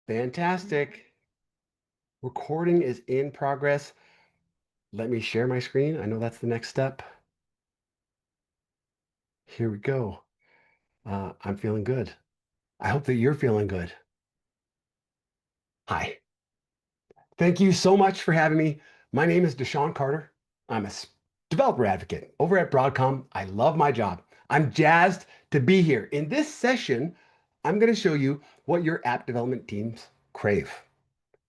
Fantastic. Recording is in progress. Let me share my screen. I know that's the next step. Here we go. I'm feeling good. I hope that you're feeling good. Hi. Thank you so much for having me. My name is Deshaun Carter. I'm a developer advocate over at Broadcom. I love my job. I'm jazzed to be here. In this session, I'm going to show you what your app development teams crave.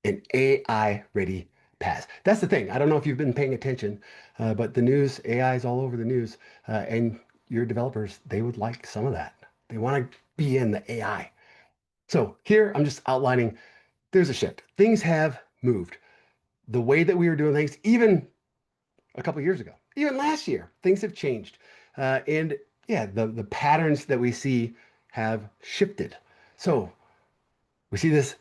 An AI-ready PaaS. That's the thing. I don't know if you've been paying attention, but the news, AI is all over the news, and your developers, they would like some of that. They want to be in the AI. So here, I'm just outlining, there's a shift. Things have moved. The way that we were doing things, even a couple of years ago, even last year, things have changed. And yeah, the patterns that we see have shifted. So we see there's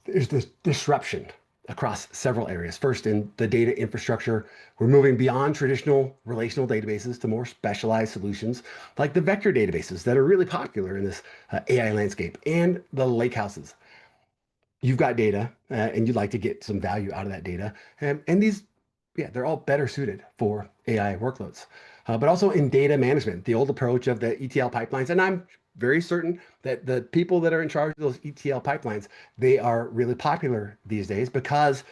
this disruption across several areas. First, in the data infrastructure, we're moving beyond traditional relational databases to more specialized solutions like the vector databases that are really popular in this AI landscape and the lakehouses. You've got data and you'd like to get some value out of that data. And these, yeah, they're all better suited for AI workloads. But also in data management, the old approach of the ETL pipelines. And I'm very certain that the people that are in charge of those ETL pipelines, they are really popular these days because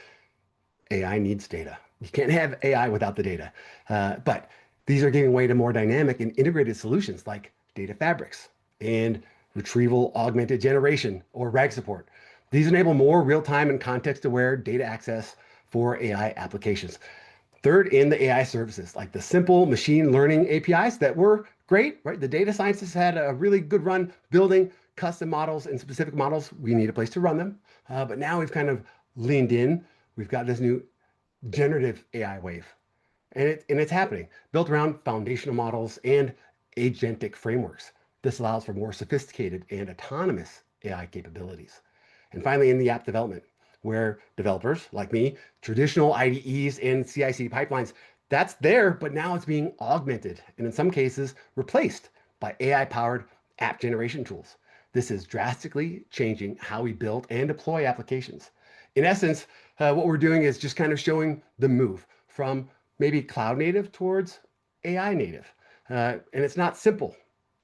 AI needs data. You can't have AI without the data. But these are giving way to more dynamic and integrated solutions like data fabrics and retrieval augmented generation or RAG support. These enable more real-time and context-aware data access for AI applications. Third, in the AI services, like the simple machine learning APIs that were great, right? The data scientists had a really good run building custom models and specific models. We need a place to run them. But now we've kind of leaned in. We've got this new generative AI wave. And it's happening, built around foundational models and agentic frameworks. This allows for more sophisticated and autonomous AI capabilities. And finally, in the app development, where developers like me, traditional IDEs and CI/CD pipelines, that's there, but now it's being augmented and in some cases replaced by AI-powered app generation tools. This is drastically changing how we build and deploy applications. In essence, what we're doing is just kind of showing the move from maybe cloud native towards AI native. And it's not simple,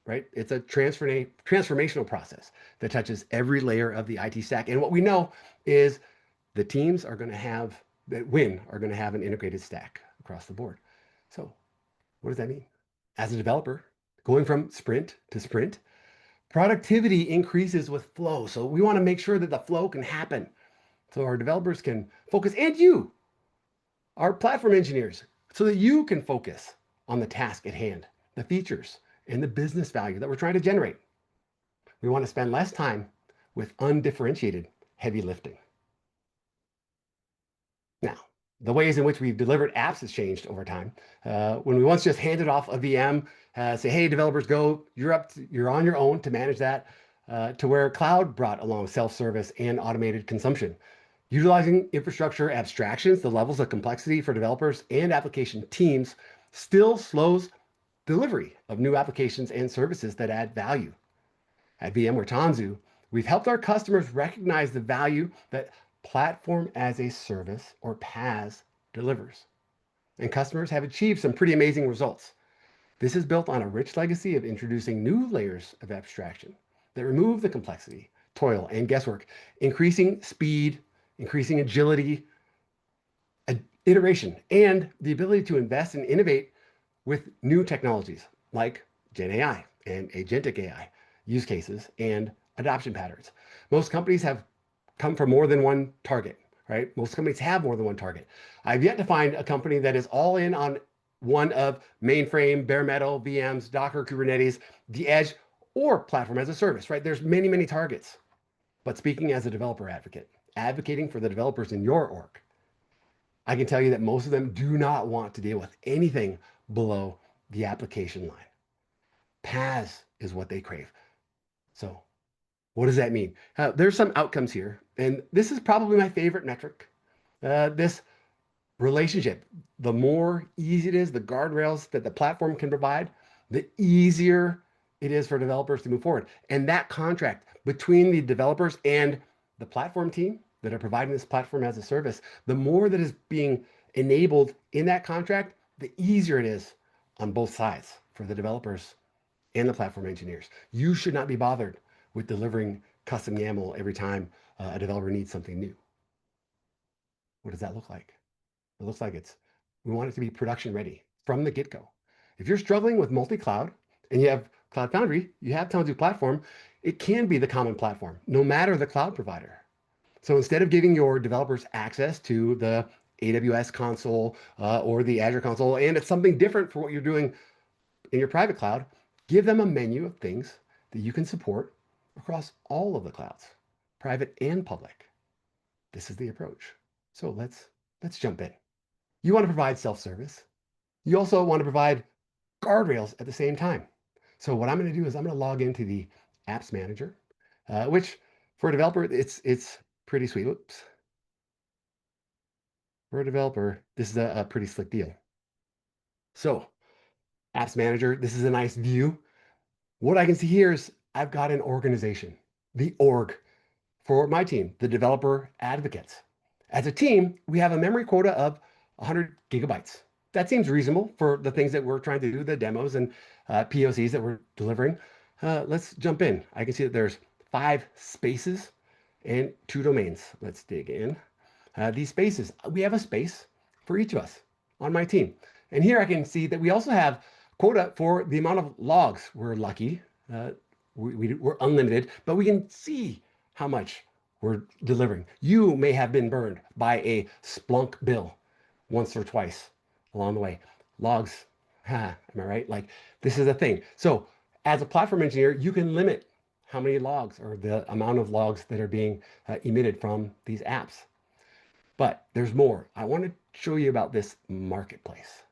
right? It's a transformational process that touches every layer of the IT stack. And what we know is the teams are going to have, that win, are going to have an integrated stack across the board. So what does that mean? As a developer, going from sprint to sprint, productivity increases with flow. So we want to make sure that the flow can happen so our developers can focus, and you, our platform engineers, so that you can focus on the task at hand, the features, and the business value that we're trying to generate. We want to spend less time with undifferentiated heavy lifting. Now, the ways in which we've delivered apps has changed over time. When we once just handed off a VM, say, hey, developers, go, you're on your own to manage that, to where cloud brought along self-service and automated consumption. Utilizing infrastructure abstractions, the levels of complexity for developers and application teams still slows delivery of new applications and services that add value. At VMware Tanzu, we've helped our customers recognize the value that platform as a service or PaaS delivers. And customers have achieved some pretty amazing results. This is built on a rich legacy of introducing new layers of abstraction that remove the complexity, toil, and guesswork, increasing speed, increasing agility, iteration, and the ability to invest and innovate with new technologies like Gen AI and agentic AI use cases and adoption patterns. Most companies have come from more than one target, right? Most companies have more than one target. I've yet to find a company that is all in on one of mainframe, bare metal, VMs, Docker, Kubernetes, the edge, or platform as a service, right? There's many, many targets. But speaking as a developer advocate, advocating for the developers in your org, I can tell you that most of them do not want to deal with anything below the application line. PaaS is what they crave. So what does that mean? There's some outcomes here, and this is probably my favorite metric. This relationship, the more easy it is, the guardrails that the platform can provide, the easier it is for developers to move forward. And that contract between the developers and the platform team that are providing this platform as a service, the more that is being enabled in that contract, the easier it is on both sides for the developers and the platform engineers. You should not be bothered with delivering custom YAML every time a developer needs something new. What does that look like? It looks like we want it to be production ready from the get-go. If you're struggling with multi-cloud and you have Cloud Foundry, you have Tanzu Platform, it can be the common platform, no matter the cloud provider. So instead of giving your developers access to the AWS console or the Azure console, and it's something different for what you're doing in your private cloud, give them a menu of things that you can support across all of the clouds, private and public. This is the approach. So let's jump in. You want to provide self-service. You also want to provide guardrails at the same time. So what I'm going to do is I'm going to log into the Apps Manager, which for a developer, it's pretty sweet. Oops. For a developer, this is a pretty slick deal. So Apps Manager, this is a nice view. What I can see here is I've got an organization, the org for my team, the developer advocates. As a team, we have a memory quota of 100 gigabytes. That seems reasonable for the things that we're trying to do, the demos and POCs that we're delivering. Let's jump in. I can see that there's 5 spaces and 2 domains. Let's dig in. These spaces, we have a space for each of us on my team. And here I can see that we also have quota for the amount of logs. We're lucky. We're unlimited, but we can see how much we're delivering. You may have been burned by a Splunk bill once or twice along the way. Logs, am I right? Like, this is a thing. So as a platform engineer, you can limit how many logs or the amount of logs that are being emitted from these apps. But there's more. I want to show you about this marketplace.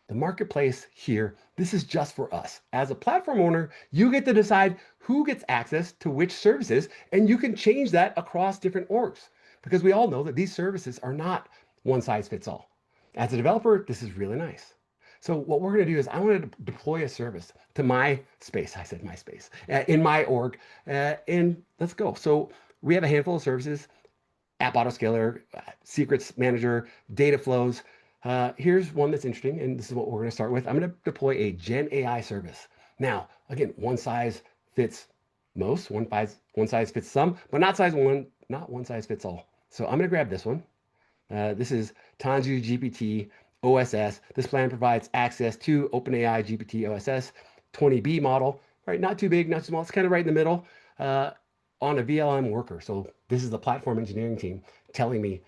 The marketplace here, this is just for us. As a platform owner, you get to decide who gets access to which services, and you can change that across different orgs because we all know that these services are not one size fits all. As a developer, this is really nice. So what we're going to do is I want to deploy a service to my space. I said my space in my org, and let's go. So we have a handful of services: App Autoscaler, Secrets Manager, Data Flows. Here's one that's interesting, and this is what we're going to start with. I'm going to deploy a Gen AI service. Now, again, one size fits most, one size fits some, but not one size fits all. So I'm going to grab this one. This is Tanzu GPT OSS. This plan provides access to OpenAI GPT OSS 20B model. Right, not too big, not too small. It's kind of right in the middle on a VLM worker. So this is the platform engineering team telling me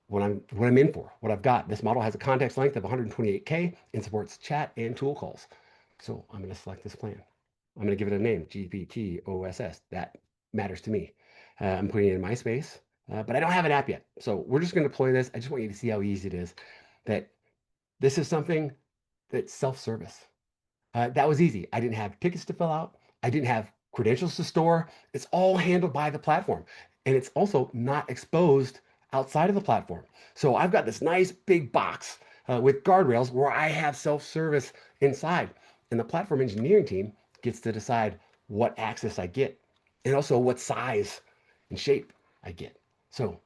what I'm in for, what I've got. This model has a context length of 128K and supports chat and tool calls. So I'm going to select this plan. I'm going to give it a name, GPT OSS. That matters to me. I'm putting it in my space, but I don't have an app yet. So we're just going to deploy this. I just want you to see how easy it is, that this is something that's self-service. That was easy. I didn't have tickets to fill out. I didn't have credentials to store. It's all handled by the platform. And it's also not exposed outside of the platform. So I've got this nice big box with guardrails where I have self-service inside. And the platform engineering team gets to decide what access I get and also what size and shape I get. So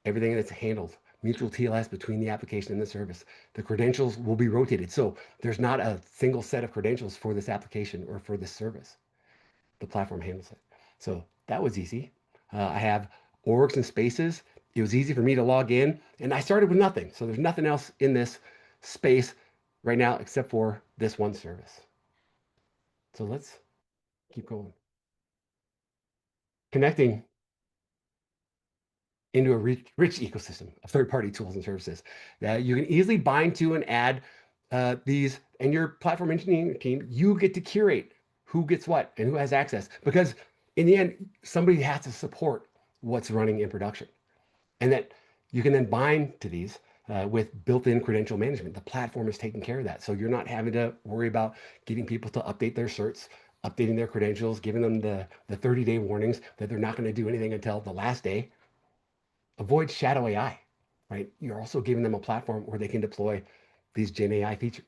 everything that's handled, mutual TLS between the application and the service. The credentials will be rotated. So there's not a single set of credentials for this application or for this service. The platform handles it. So that was easy. I have orgs and spaces. It was easy for me to log in, and I started with nothing. So there's nothing else in this space right now except for this one service. So let's keep going. Connecting into a rich ecosystem of third-party tools and services that you can easily bind to and add these. And your platform engineering team, you get to curate who gets what and who has access, because in the end, somebody has to support what's running in production. And that you can then bind to these with built-in credential management. The platform is taking care of that. So you're not having to worry about getting people to update their certs, updating their credentials, giving them the 30-day warnings that they're not going to do anything until the last day. Avoid shadow AI, right? You're also giving them a platform where they can deploy these Gen AI features,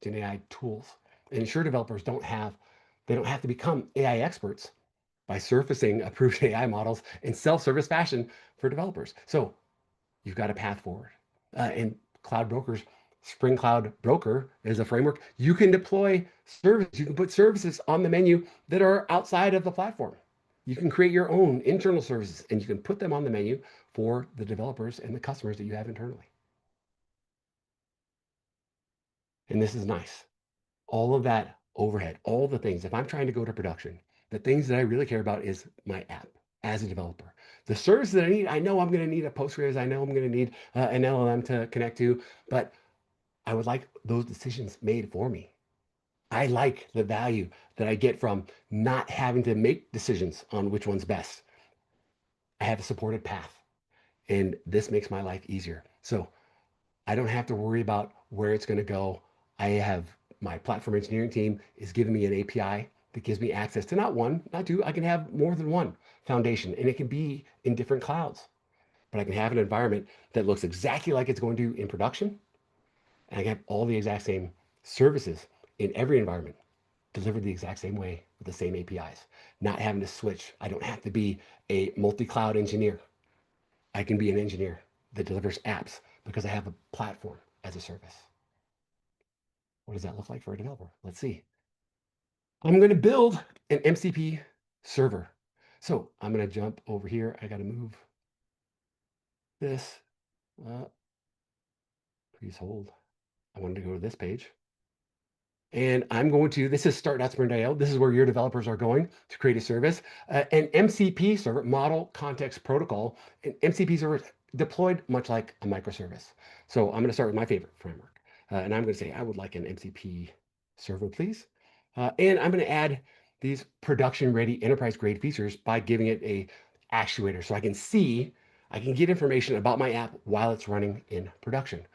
Gen AI tools. And ensure developers don't have to become AI experts by surfacing approved AI models in self-service fashion for developers. So you've got a path forward. And Cloud Brokers, Spring Cloud Broker is a framework. You can deploy services. You can put services on the menu that are outside of the platform. You can create your own internal services and you can put them on the menu for the developers and the customers that you have internally. And this is nice. All of that overhead, all the things, if I'm trying to go to production, the things that I really care about is my app as a developer. The service that I need, I know I'm going to need a Postgres. I know I'm going to need an LLM to connect to, but I would like those decisions made for me. I like the value that I get from not having to make decisions on which one's best. I have a supported path, and this makes my life easier. So I don't have to worry about where it's going to go. I have my platform engineering team is giving me an API that gives me access to not one, not two. I can have more than one foundation, and it can be in different clouds. But I can have an environment that looks exactly like it's going to in production, and I can have all the exact same services in every environment delivered the exact same way with the same APIs, not having to switch. I don't have to be a multi-cloud engineer. I can be an engineer that delivers apps because I have a platform as a service. What does that look like for a developer? Let's see. I'm going to build an MCP server. So I'm going to jump over here. I got to move this. Please hold. I wanted to go to this page. And I'm going to, this is start.sprint.io. This is where your developers are going to create a service. An MCP server, Model Context Protocol, an MCP server deployed much like a microservice. So I'm going to start with my favorite framework. And I'm going to say, I would like an MCP server, please. And I'm going to add these production-ready enterprise-grade features by giving it a actuator so I can see, I can get information about my app while it's running in production.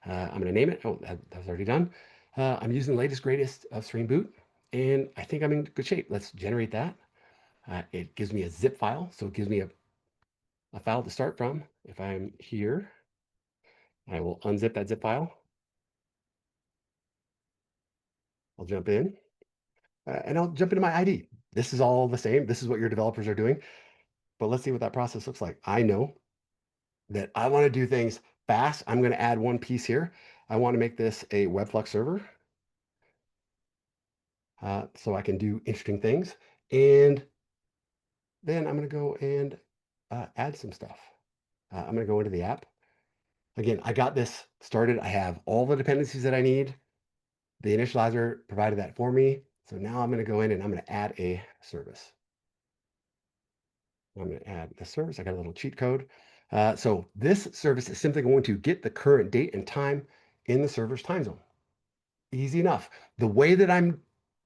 I'm going to name it. Oh, that was already done. I'm using the latest, greatest of Spring Boot, and I think I'm in good shape. Let's generate that. It gives me a zip file, so it gives me a file to start from. If I'm here, I will unzip that zip file. I'll jump in, and I'll jump into my ID. This is all the same. This is what your developers are doing, but let's see what that process looks like. I know that I want to do things fast. I'm going to add one piece here. I want to make this a Webflux server, so I can do interesting things. And then I'm going to go and add some stuff. I'm going to go into the app. Again, I got this started. I have all the dependencies that I need. The initializer provided that for me. So now I'm going to go in and I'm going to add a service. I'm going to add the service. I got a little cheat code. So this service is simply going to get the current date and time in the server's time zone. Easy enough. The way that I'm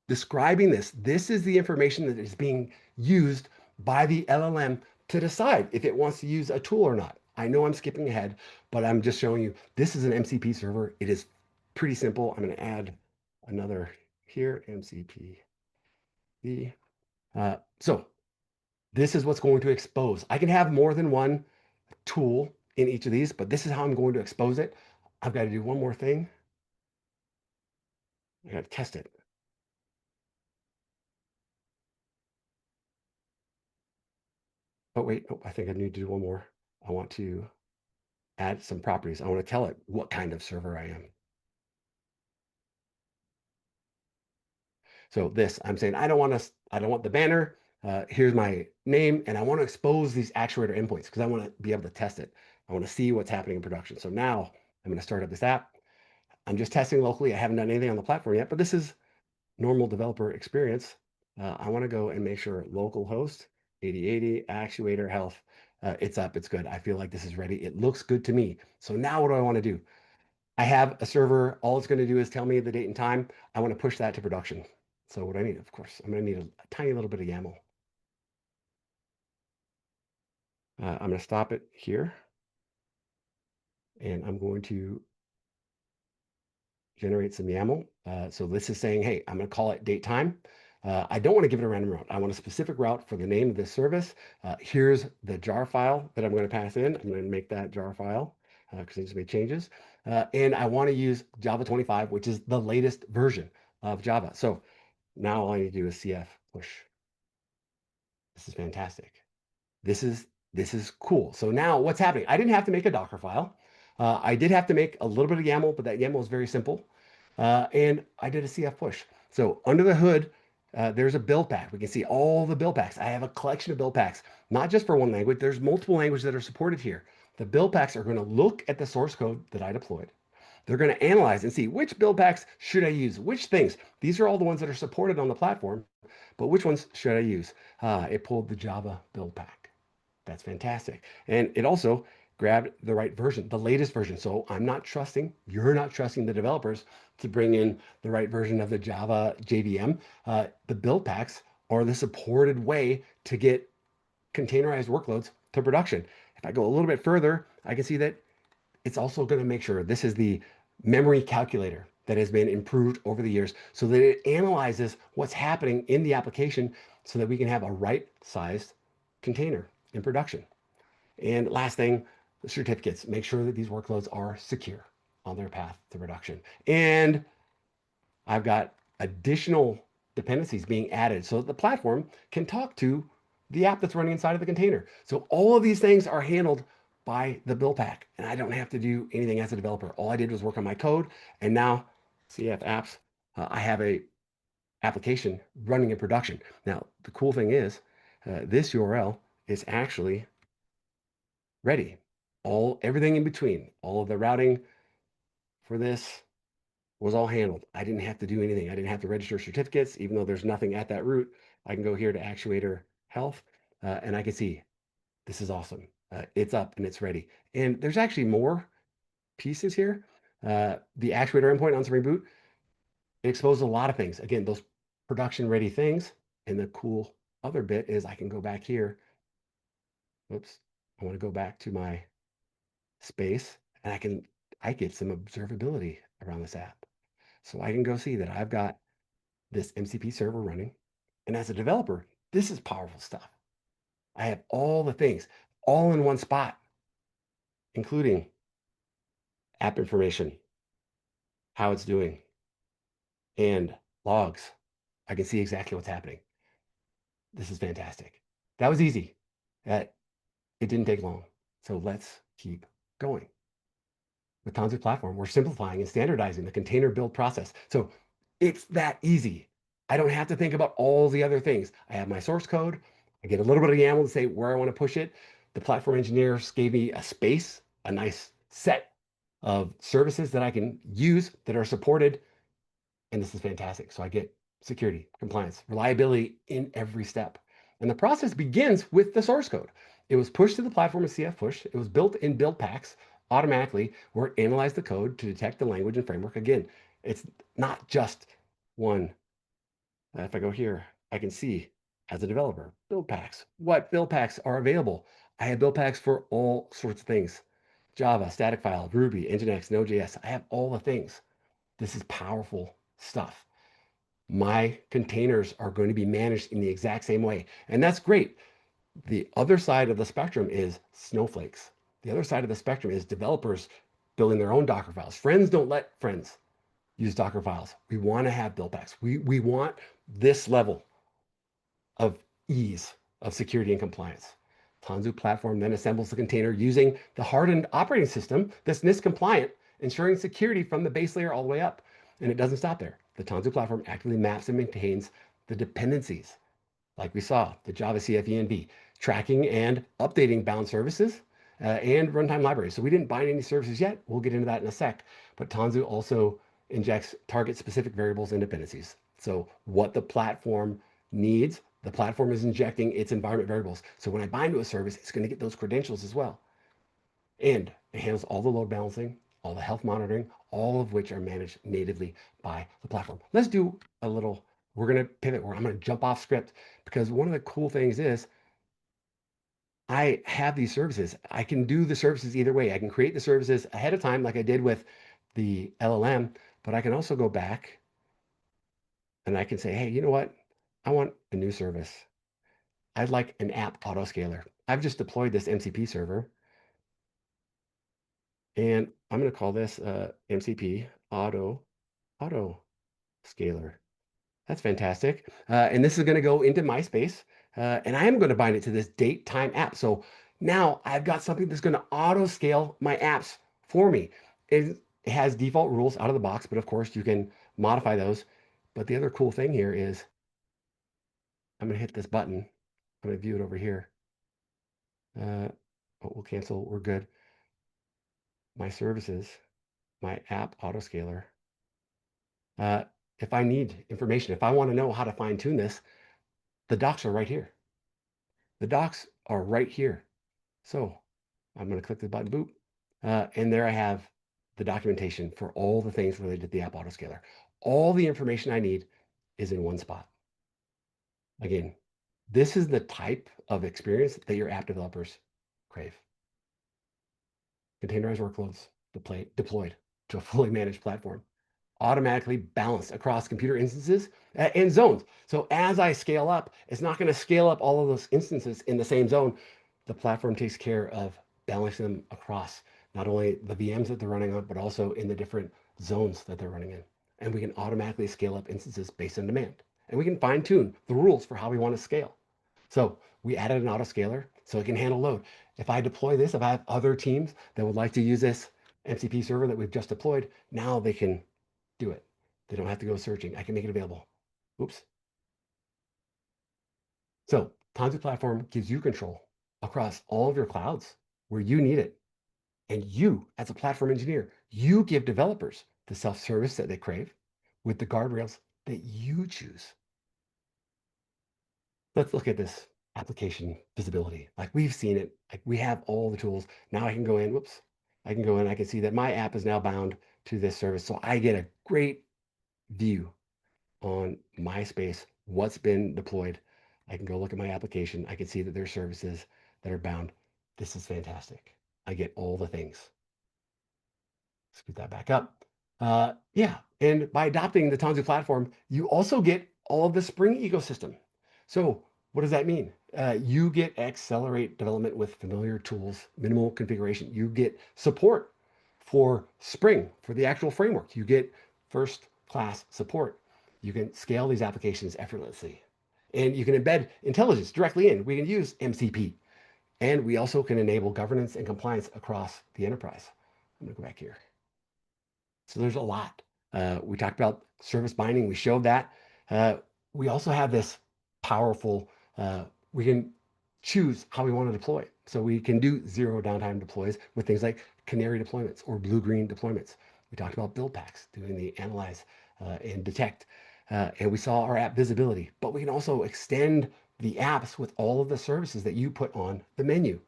describing this, this is the information that is being used by the LLM to decide if it wants to use a tool or not. I know I'm skipping ahead, but I'm just showing you this is an MCP server. It is pretty simple. I'm going to add another here, MCP. So this is what's going to expose. I can have more than one tool in each of these, but this is how I'm going to expose it. I've got to do one more thing. I got to test it. Oh, wait, oh, I think I need to do one more. I want to add some properties. I want to tell it what kind of server I am. So this, I'm saying, I don't want the banner. Here's my name, and I want to expose these actuator endpoints because I want to be able to test it. I want to see what's happening in production. So now I'm going to start up this app. I'm just testing locally. I haven't done anything on the platform yet, but this is normal developer experience. I want to go and make sure localhost 8080 actuator health. It's up. It's good. I feel like this is ready. It looks good to me. So now what do I want to do? I have a server. All it's going to do is tell me the date and time. I want to push that to production. So what I need, of course, I'm going to need a tiny little bit of YAML. I'm going to stop it here. And I'm going to generate some YAML. So this is saying, hey, I'm going to call it date time. I don't want to give it a random route. I want a specific route for the name of this service. Here's the jar file that I'm going to pass in. I'm going to make that jar file because I need to make changes. And I want to use Java 25, which is the latest version of Java. So now all I need to do is CF push This is fantastic. This is this is cool. So now what's happening? I didn't have to make a Docker file. I did have to make a little bit of YAML, but that YAML is very simple. And I did a CF push. So under the hood, there's a build pack. We can see all the build packs. I have a collection of build packs, not just for one language. There's multiple languages that are supported here. The build packs are going to look at the source code that I deployed. They're going to analyze and see which build packs should I use, which things. These are all the ones that are supported on the platform, but which ones should I use? It pulled the Java build pack. That's fantastic. And it also grabbed the right version, the latest version. So you're not trusting the developers to bring in the right version of the Java JVM. The build packs are the supported way to get containerized workloads to production. If I go a little bit further, I can see that it's also going to make sure this is the memory calculator that has been improved over the years so that it analyzes what's happening in the application so that we can have a right-sized container in production. And last thing, the certificates. Make sure that these workloads are secure on their path to production. And I've got additional dependencies being added so that the platform can talk to the app that's running inside of the container. So all of these things are handled by the build pack, and I don't have to do anything as a developer. All I did was work on my code, and now CF apps, I have a application running in production. Now, the cool thing is this URL is actually ready. Everything in between, all of the routing for this was all handled. I didn't have to do anything. I didn't have to register certificates, even though there's nothing at that root. I can go here to actuator health, and I can see this is awesome. It's up and it's ready. And there's actually more pieces here. The actuator endpoint on Spring Boot, it exposed a lot of things. Again, those production ready things. And the cool other bit is I can go back here. Oops, I want to go back to my space and I get some observability around this app. So I can go see that I've got this MCP server running. And as a developer, this is powerful stuff. I have all the things all in one spot, including app information, how it's doing, and logs. I can see exactly what's happening. This is fantastic. That was easy. It didn't take long. So let's keep going. With Tanzu Platform, we're simplifying and standardizing the container build process. So it's that easy. I don't have to think about all the other things. I have my source code. I get a little bit of YAML to say where I want to push it. The platform engineers gave me a space, a nice set of services that I can use that are supported. And this is fantastic. So I get security, compliance, reliability in every step. And the process begins with the source code. It was pushed to the platform as CF push. It was built in build packs automatically where it analyzed the code to detect the language and framework. Again, it's not just one. If I go here, I can see as a developer, build packs. What build packs are available? I have build packs for all sorts of things. Java, static file, Ruby, Nginx, Node.js. I have all the things. This is powerful stuff. My containers are going to be managed in the exact same way. And that's great. The other side of the spectrum is snowflakes. The other side of the spectrum is developers building their own Docker files. Friends don't let friends use Docker files. We want to have build packs. We want this level of ease of security and compliance. Tanzu Platform then assembles the container using the hardened operating system that's NIST compliant, ensuring security from the base layer all the way up. And it doesn't stop there. The Tanzu Platform actively maps and maintains the dependencies, like we saw, the Java CFENV, tracking and updating bound services and runtime libraries. So we didn't bind any services yet. We'll get into that in a sec. But Tanzu also injects target-specific variables and dependencies. So what the platform needs, the platform is injecting its environment variables. So when I bind to a service, it's going to get those credentials as well. And it handles all the load balancing, all the health monitoring, all of which are managed natively by the platform. Let's do a little, we're going to pivot, or I'm going to jump off script because one of the cool things is I have these services. I can do the services either way. I can create the services ahead of time like I did with the LLM, but I can also go back and I can say, hey, you know what? I want a new service. I'd like an app autoscaler. I've just deployed this MCP server and I'm going to call this MCP auto scaler. That's fantastic. And this is going to go into MySpace. and I am going to bind it to this date time app. So now I've got something that's going to auto scale my apps for me. It has default rules out of the box, but of course you can modify those. But the other cool thing here is I'm going to hit this button. I'm going to view it over here. Oh, we'll cancel. We're good. My services, my app autoscaler. Uh, if I need information, if I want to know how to fine tune this, the docs are right here. The docs are right here. So I'm going to click the button, boop. And there I have the documentation for all the things related to the app autoscaler. All the information I need is in one spot. Again, this is the type of experience that your app developers crave. Containerized workloads deployed to a fully managed platform, automatically balanced across computer instances and zones. So as I scale up, it's not going to scale up all of those instances in the same zone. The platform takes care of balancing them across not only the VMs that they're running on, but also in the different zones that they're running in. And we can automatically scale up instances based on demand. And we can fine tune the rules for how we want to scale. So we added an autoscaler so it can handle load. If I deploy this, if I have other teams that would like to use this MCP server that we've just deployed, now they can do it. They don't have to go searching. I can make it available. Oops. So Tanzu Platform gives you control across all of your clouds where you need it. And you, as a platform engineer, you give developers the self-service that they crave with the guardrails that you choose. Let's look at this application visibility. Like we've seen it, like we have all the tools. Now I can go in, whoops, I can go in, I can see that my app is now bound to this service. So I get a great view on my space, what's been deployed. I can go look at my application. I can see that there's services that are bound. This is fantastic. I get all the things. Scoot that back up. Yeah, and by adopting the Tanzu platform, you also get all of the Spring ecosystem. So what does that mean? You get accelerate development with familiar tools, minimal configuration. You get support for Spring, for the actual framework. You get first class support. You can scale these applications effortlessly. And you can embed intelligence directly in. We can use MCP. And we also can enable governance and compliance across the enterprise. I'm going to go back here. So there's a lot. We talked about service binding. We showed that. We also have this powerful, we can choose how we want to deploy. So we can do zero downtime deploys with things like canary deployments or blue-green deployments. We talked about build packs, doing the analyze and detect. And we saw our app visibility, but we can also extend the apps with all of the services that you put on the menu.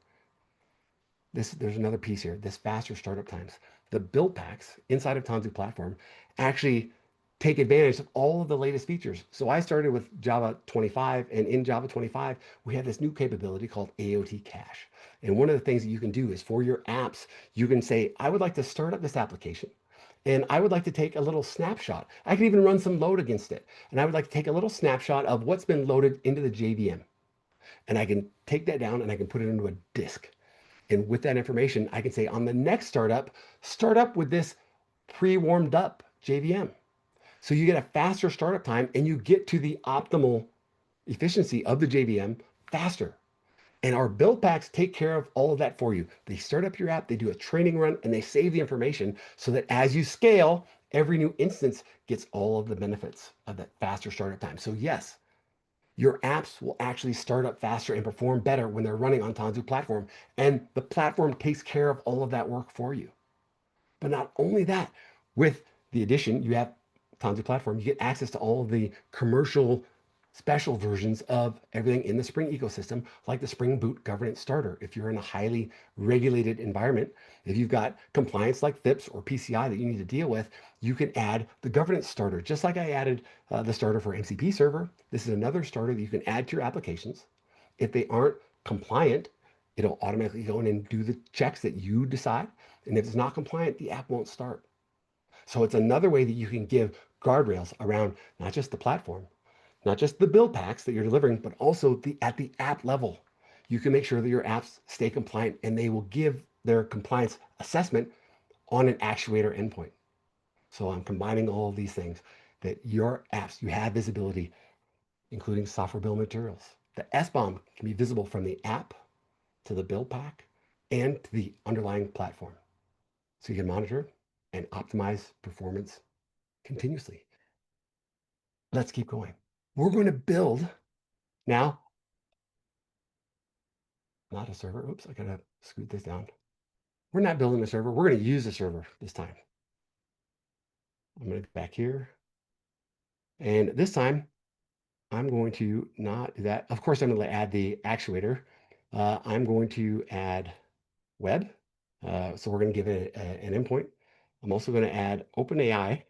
There's another piece here, this faster startup times. The build packs inside of Tanzu platform actually take advantage of all of the latest features. So I started with Java 25, and in Java 25, we have this new capability called AOT cache. And one of the things that you can do is for your apps, you can say, I would like to start up this application. And I would like to take a little snapshot. I can even run some load against it. And I would like to take a little snapshot of what's been loaded into the JVM. And I can take that down and I can put it into a disk. And with that information, I can say on the next startup, start up with this pre-warmed up JVM. So you get a faster startup time and you get to the optimal efficiency of the JVM faster. And our build packs take care of all of that for you. They start up your app, they do a training run, and they save the information so that as you scale, every new instance gets all of the benefits of that faster startup time. So yes, your apps will actually start up faster and perform better when they're running on Tanzu platform. And the platform takes care of all of that work for you. But not only that, with the addition, you have Tanzu platform, you get access to all of the commercial special versions of everything in the Spring ecosystem, like the Spring Boot Governance Starter. If you're in a highly regulated environment, if you've got compliance like FIPS or PCI that you need to deal with, you can add the Governance Starter. Just like I added the starter for MCP server, this is another starter that you can add to your applications. If they aren't compliant, it'll automatically go in and do the checks that you decide. And if it's not compliant, the app won't start. So it's another way that you can give guardrails around not just the platform, not just the build packs that you're delivering, but also at the app level. You can make sure that your apps stay compliant and they will give their compliance assessment on an actuator endpoint. So I'm combining all of these things that your apps, you have visibility, including software bill of materials. The SBOM can be visible from the app to the build pack and to the underlying platform. So you can monitor and optimize performance continuously. Let's keep going. We're going to build now, not a server. Oops, I gotta scoot this down. We're not building a server. We're going to use a server this time. I'm going to go back here. And this time, I'm going to not do that. Of course, I'm going to add the actuator. I'm going to add web. So we're going to give it an endpoint. I'm also going to add OpenAI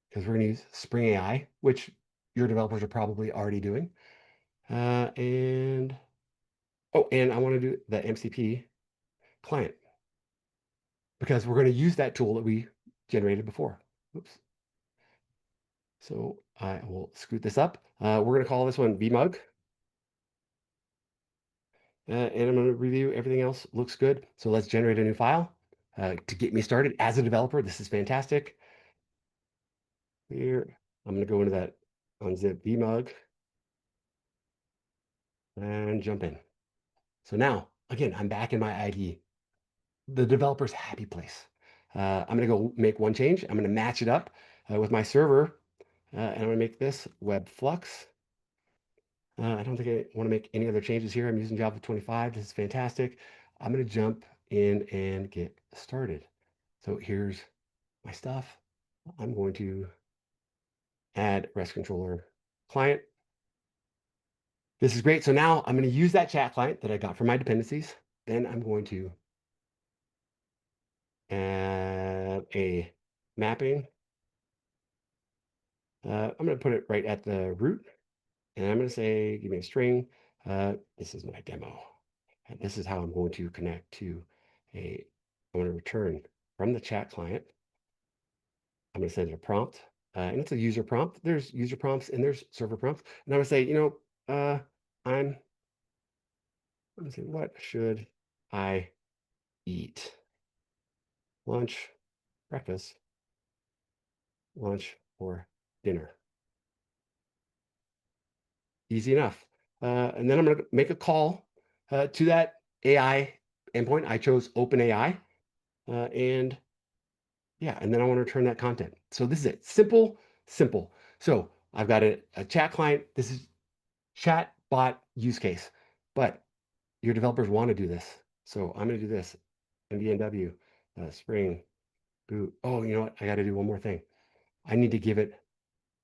because we're going to use Spring AI, which your developers are probably already doing. And I want to do the MCP client because we're going to use that tool that we generated before. Oops. So I will scoot this up. We're going to call this one VMUG. And I'm going to review everything else. Looks good. So let's generate a new file to get me started as a developer. This is fantastic. Here, I'm going to go into that unzip VMUG and jump in. So now, again, I'm back in my IDE, the developer's happy place. I'm going to go make one change. I'm going to match it up with my server, and I'm going to make this web flux. I don't think I want to make any other changes here. I'm using Java 25. This is fantastic. I'm going to jump in and get started. So here's my stuff. I'm going to add REST controller client. This is great. So now I'm going to use that chat client that I got from my dependencies. Then I'm going to add a mapping. I'm going to put it right at the root. And I'm going to say, give me a string. This is my demo. And this is how I'm going to connect to I want to return from the chat client. I'm going to send it a prompt. And it's a user prompt. There's user prompts and there's server prompts. And I'm going to say, I'm going to say, what should I eat? Lunch, breakfast, lunch, or dinner. Easy enough. And then I'm going to make a call to that AI endpoint. I chose OpenAI. And then I want to return that content. So this is it. Simple, simple. So I've got a chat client. This is chat bot use case. But your developers want to do this. So I'm going to do this. MDNW, Spring, boot. Oh, you know what? I got to do one more thing. I need to give it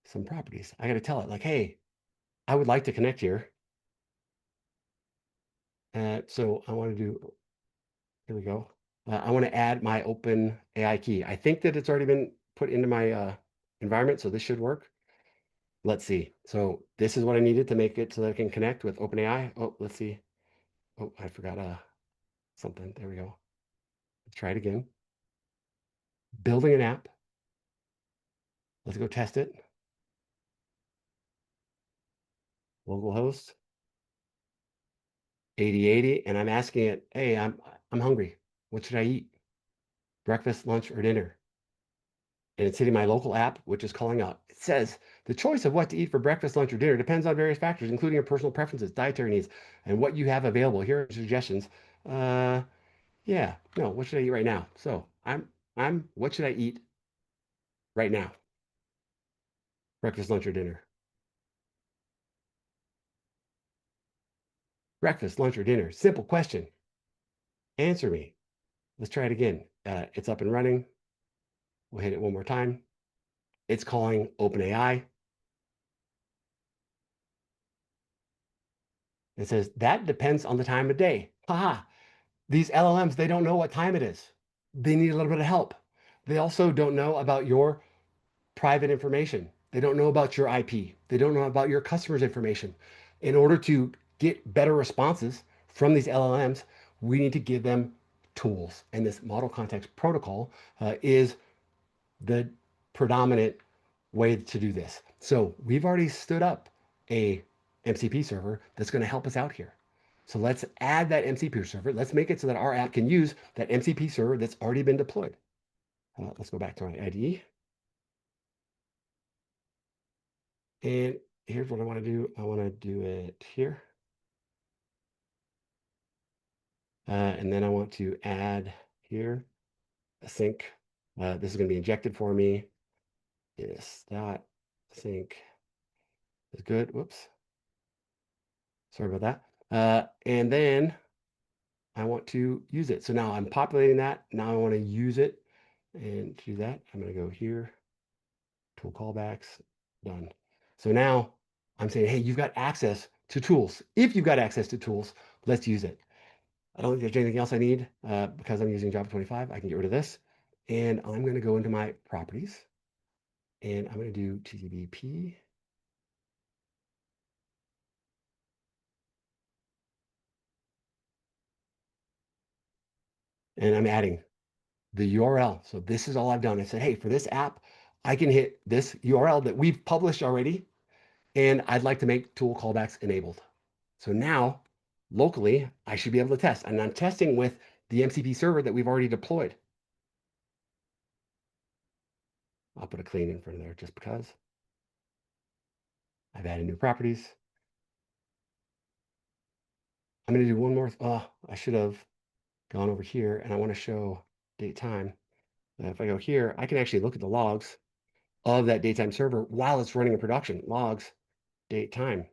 some properties. I got to tell it like, hey, I would like to connect here. So I want to do, here we go. I want to add my open AI key. I think that it's already been put into my environment, so this should work. Let's see. So this is what I needed to make it so that I can connect with OpenAI. Oh, let's see. Oh, I forgot something. There we go. Let's try it again. Building an app. Let's go test it. Localhost 8080, and I'm asking it, hey, I'm hungry. What should I eat? Breakfast, lunch, or dinner? And it's hitting my local app, which is calling out. It says the choice of what to eat for breakfast, lunch, or dinner depends on various factors, including your personal preferences, dietary needs, and what you have available. Here are suggestions. No, what should I eat right now? So what should I eat right now? Breakfast, lunch, or dinner? Breakfast, lunch, or dinner? Simple question. Answer me. Let's try it again. It's up and running. We'll hit it one more time. It's calling OpenAI. It says that depends on the time of day. Haha. These LLMs, they don't know what time it is. They need a little bit of help. They also don't know about your private information. They don't know about your IP. They don't know about your customers' information. In order to get better responses from these LLMs, we need to give them tools. And this model context protocol is the predominant way to do this. So we've already stood up a MCP server that's going to help us out here. So let's add that MCP server. Let's make it so that our app can use that MCP server that's already been deployed. Let's go back to my IDE. And here's what I want to do. I want to do it here. And then I want to add here a sync. This is going to be injected for me. Yes, dot sync is good. Whoops. Sorry about that. And then I want to use it. So now I'm populating that. Now I want to use it. And to do that, I'm going to go here, tool callbacks, done. So now I'm saying, hey, you've got access to tools. If you've got access to tools, let's use it. I don't think there's anything else I need because I'm using Java 25. I can get rid of this. And I'm going to go into my properties and I'm going to do TCP. And I'm adding the URL. So this is all I've done. I said, hey, for this app, I can hit this URL that we've published already, and I'd like to make tool callbacks enabled. So now, locally, I should be able to test. And I'm testing with the MCP server that we've already deployed. I'll put a clean in front of there just because. I've added new properties. I'm going to do one more. Oh, I should have gone over here, and I want to show date time. If I go here, I can actually look at the logs of that datetime server while it's running in production. Logs, date time.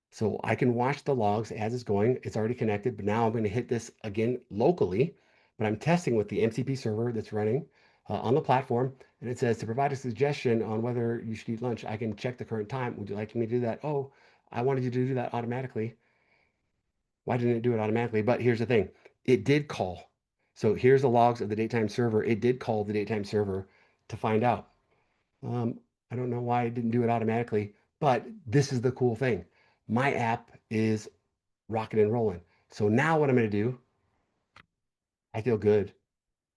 So I can watch the logs as it's going. It's already connected, but now I'm going to hit this again locally, but I'm testing with the MCP server that's running on the platform. And it says to provide a suggestion on whether you should eat lunch, I can check the current time. Would you like me to do that? Oh, I wanted you to do that automatically. Why didn't it do it automatically? But here's the thing. It did call. So here's the logs of the datetime server. It did call the datetime server to find out. I don't know why it didn't do it automatically, but this is the cool thing. My app is rocking and rolling. So now what I'm going to do, I feel good.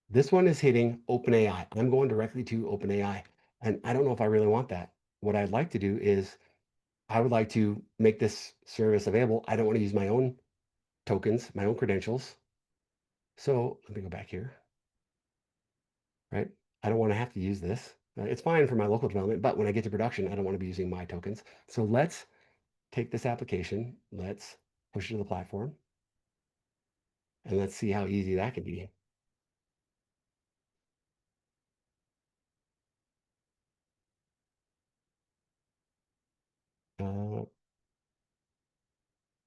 This one is hitting OpenAI. I'm going directly to OpenAI. And I don't know if I really want that. What I'd like to do is I would like to make this service available. I don't want to use my own tokens, my own credentials. So let me go back here, right? I don't want to have to use this. It's fine for my local development, but when I get to production, I don't want to be using my tokens. So let's take this application, let's push it to the platform, and let's see how easy that can be. Uh,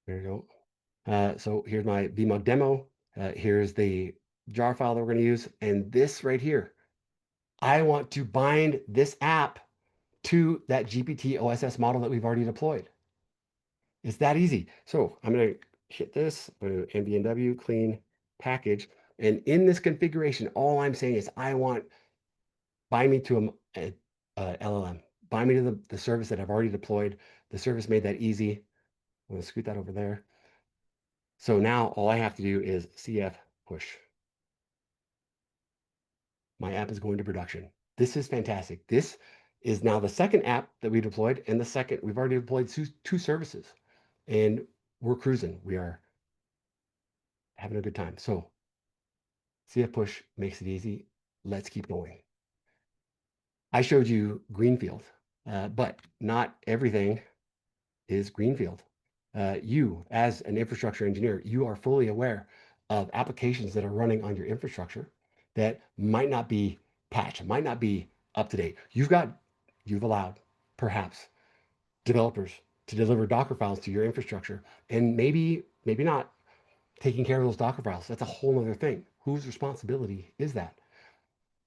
there you go. So here's my VMware demo. Here's the jar file that we're going to use. And this right here, I want to bind this app to that GPT OSS model that we've already deployed. It's that easy. So I'm going to hit this, NBNW clean package. And in this configuration, all I'm saying is I want bind me to a LLM, bind me to the service that I've already deployed. The service made that easy. I'm going to scoot that over there. So now all I have to do is CF push. My app is going to production. This is fantastic. This is now the second app that we deployed, and the second, we've already deployed two services, and we're cruising. We are having a good time. So CF push makes it easy. Let's keep going. I showed you Greenfield, but not everything is Greenfield. You, as an infrastructure engineer, you are fully aware of applications that are running on your infrastructure that might not be patched, might not be up to date. You've allowed perhaps developers to deliver Docker files to your infrastructure, and maybe not taking care of those Docker files. That's a whole other thing. Whose responsibility is that?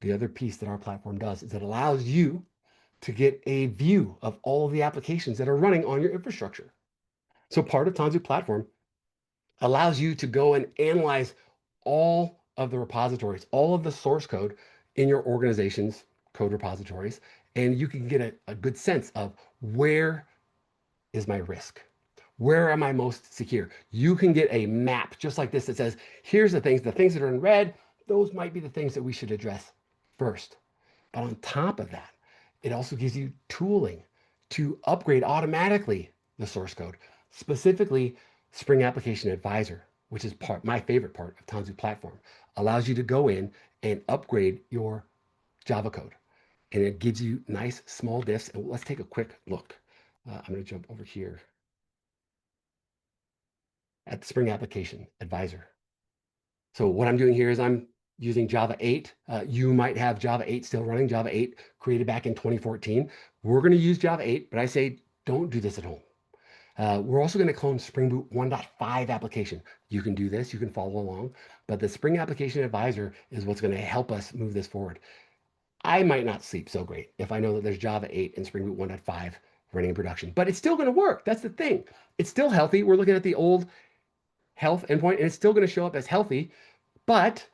The other piece that our platform does is it allows you to get a view of all of the applications that are running on your infrastructure. So part of Tanzu platform allows you to go and analyze all of the repositories, all of the source code in your organization's code repositories, and you can get a good sense of where is my risk? Where am I most secure? You can get a map just like this that says, here's the things that are in red, those might be the things that we should address first. But on top of that, it also gives you tooling to upgrade automatically the source code, specifically Spring Application Advisor, which is my favorite part of Tanzu platform, allows you to go in and upgrade your Java code. And it gives you nice small diffs. And let's take a quick look. I'm going to jump over here at the Spring Application Advisor. So what I'm doing here is I'm using Java 8. You might have Java 8 still running, Java 8 created back in 2014. We're going to use Java 8, but I say don't do this at home. We're also going to clone Spring Boot 1.5 application. You can do this, you can follow along, but the Spring Application Advisor is what's going to help us move this forward. I might not sleep so great if I know that there's Java 8 and Spring Boot 1.5 running in production, but it's still going to work. That's the thing. It's still healthy. We're looking at the old health endpoint, and it's still going to show up as healthy, but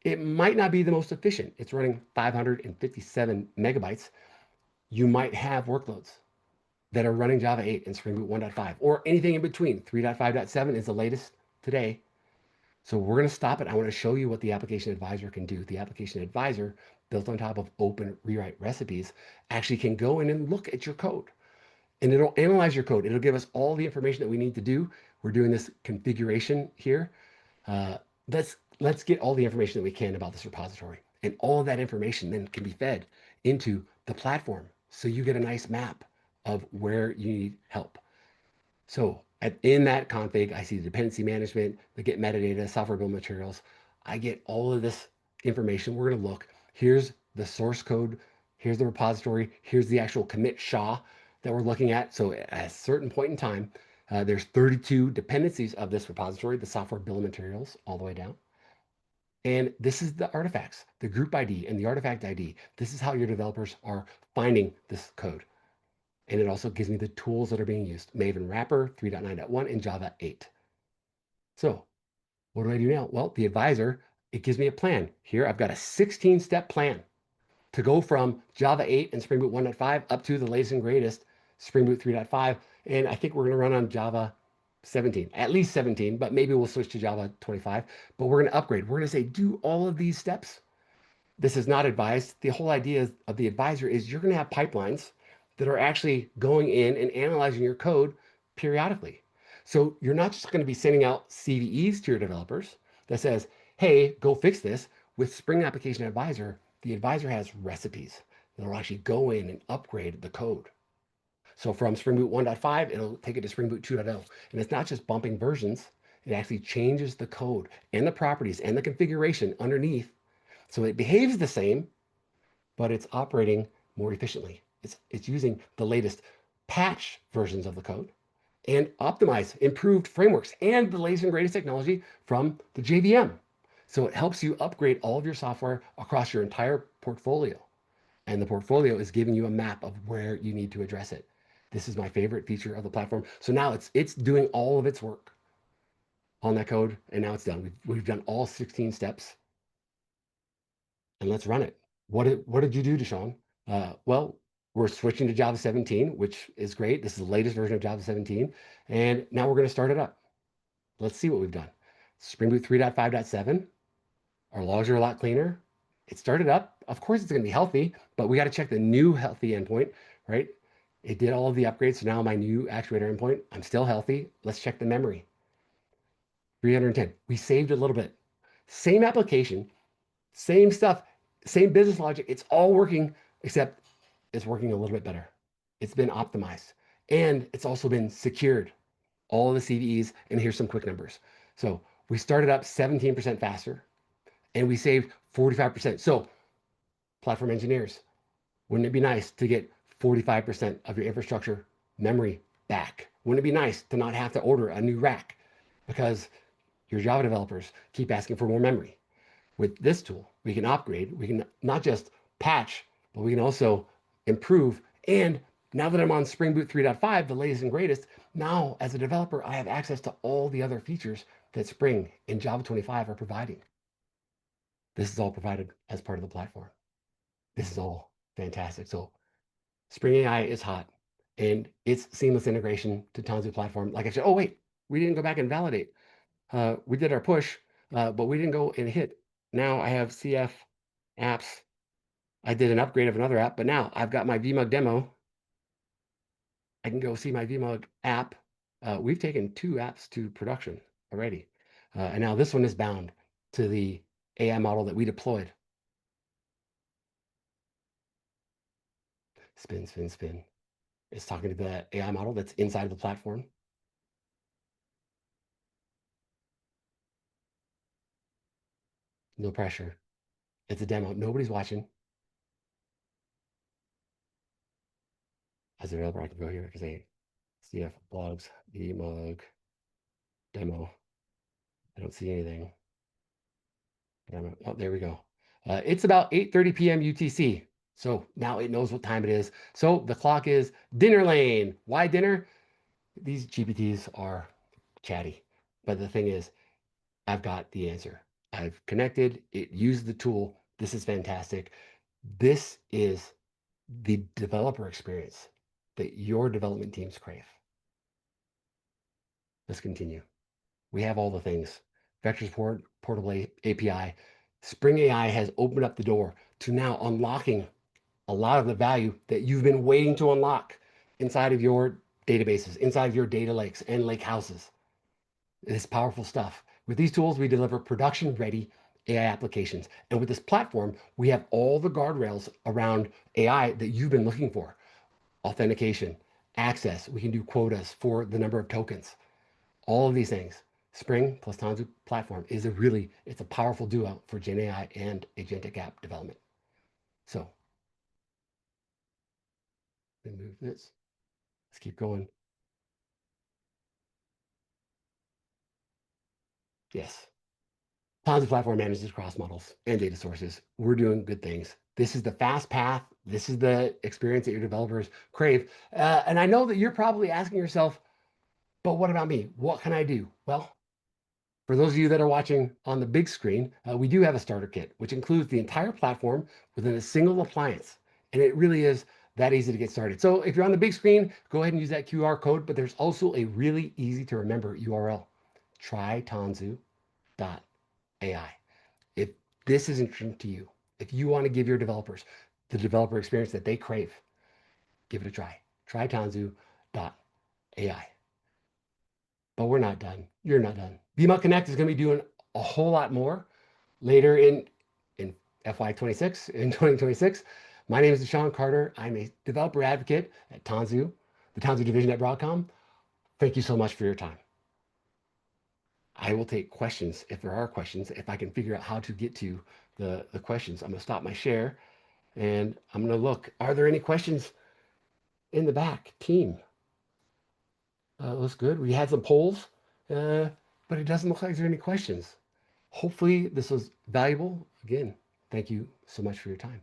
it might not be the most efficient. It's running 557 megabytes. You might have workloads that are running Java 8 and Spring Boot 1.5 or anything in between. 3.5.7 is the latest today. So we're going to stop it. I want to show you what the Application Advisor can do. The Application Advisor, built on top of open rewrite recipes, actually can go in and look at your code. And it'll analyze your code. It'll give us all the information that we need to do. We're doing this configuration here. Uh, let's get all the information that we can about this repository. And all of that information then can be fed into the platform. So you get a nice map of where you need help. So in that config, I see the dependency management, the get metadata, software bill materials. I get all of this information. We're going to look. Here's the source code. Here's the repository. Here's the actual commit SHA that we're looking at. So at a certain point in time, there's 32 dependencies of this repository, the software bill of materials, all the way down. And this is the artifacts, the group ID and the artifact ID. This is how your developers are finding this code. And it also gives me the tools that are being used. Maven Wrapper 3.9.1 and Java 8. So what do I do now? Well, the advisor, it gives me a plan. Here I've got a 16-step plan to go from Java 8 and Spring Boot 1.5 up to the latest and greatest Spring Boot 3.5. And I think we're going to run on Java 17, at least 17, but maybe we'll switch to Java 25. But we're going to upgrade. We're going to say, do all of these steps. This is not advised. The whole idea of the advisor is you're going to have pipelines that are actually going in and analyzing your code periodically. So you're not just going to be sending out CVEs to your developers that says, hey, go fix this. With Spring Application Advisor, the advisor has recipes that will actually go in and upgrade the code. So from Spring Boot 1.5, it'll take it to Spring Boot 2.0. And it's not just bumping versions, it actually changes the code and the properties and the configuration underneath. So it behaves the same, but it's operating more efficiently. It's using the latest patch versions of the code and optimized, improved frameworks and the latest and greatest technology from the JVM. So it helps you upgrade all of your software across your entire portfolio. And the portfolio is giving you a map of where you need to address it. This is my favorite feature of the platform. So now it's doing all of its work on that code, and now it's done. We've done all 16 steps, and let's run it. What did you do, Deshaun? Well, we're switching to Java 17, which is great. This is the latest version of Java 17, and now we're going to start it up. Let's see what we've done. Spring Boot 3.5.7. Our logs are a lot cleaner. It started up. Of course, it's going to be healthy, but we got to check the new healthy endpoint, right? It did all of the upgrades, so now my new actuator endpoint, I'm still healthy. Let's check the memory. 310. We saved a little bit. Same application, same stuff, same business logic. It's all working, except it's working a little bit better. It's been optimized, and it's also been secured. All of the CVEs, and here's some quick numbers. So we started up 17% faster, and we saved 45%. So platform engineers, wouldn't it be nice to get 45% of your infrastructure memory back? Wouldn't it be nice to not have to order a new rack because your Java developers keep asking for more memory? With this tool, we can upgrade. We can not just patch, but we can also improve. And now that I'm on Spring Boot 3.5, the latest and greatest, now as a developer, I have access to all the other features that Spring and Java 25 are providing. This is all provided as part of the platform. This is all fantastic. So Spring AI is hot, and its seamless integration to Tanzu platform. Like I said, oh wait, we didn't go back and validate. We did our push, but we didn't go and hit. Now I have CF apps. I did an upgrade of another app, but now I've got my VMUG demo. I can go see my VMUG app. We've taken 2 apps to production already. And now this one is bound to the AI model that we deployed. Spin, spin, spin. It's talking to the AI model that's inside of the platform. No pressure. It's a demo. Nobody's watching. As a developer, I can go here. I can say CF blogs, debug, demo. I don't see anything. Oh, there we go. It's about 8:30 p.m. UTC. So now it knows what time it is. So the clock is dinner lane. Why dinner? These GPTs are chatty. But the thing is, I've got the answer. I've connected, it used the tool. This is fantastic. This is the developer experience that your development teams crave. Let's continue. We have all the things. Vector support, portable API. Spring AI has opened up the door to now unlocking a lot of the value that you've been waiting to unlock inside of your databases, inside of your data lakes and lake houses. It's powerful stuff. With these tools, we deliver production-ready AI applications. And with this platform, we have all the guardrails around AI that you've been looking for. Authentication, access, we can do quotas for the number of tokens. All of these things. Spring plus Tanzu platform is it's a powerful duo for Gen AI and agentic app development. So let me move this. Let's keep going. Yes. Tanzu platform manages across models and data sources. We're doing good things. This is the fast path. This is the experience that your developers crave. And I know that you're probably asking yourself, but what about me? What can I do? Well, for those of you that are watching on the big screen, we do have a starter kit, which includes the entire platform within a single appliance. And it really is that easy to get started. So if you're on the big screen, go ahead and use that QR code, but there's also a really easy to remember URL, trytanzu.ai. If this is interesting to you, if you want to give your developers the developer experience that they crave, give it a try. Trytanzu.ai. But we're not done. You're not done. VMware Connect is going to be doing a whole lot more later in FY26, in 2026. My name is Deshaun Carter. I'm a developer advocate at Tanzu, the Tanzu division at Broadcom. Thank you so much for your time. I will take questions if there are questions, if I can figure out how to get to the questions. I'm going to stop my share and I'm going to look. Are there any questions in the back? Team, looks good. We had some polls, but it doesn't look like there are any questions. Hopefully this was valuable. Again, thank you so much for your time.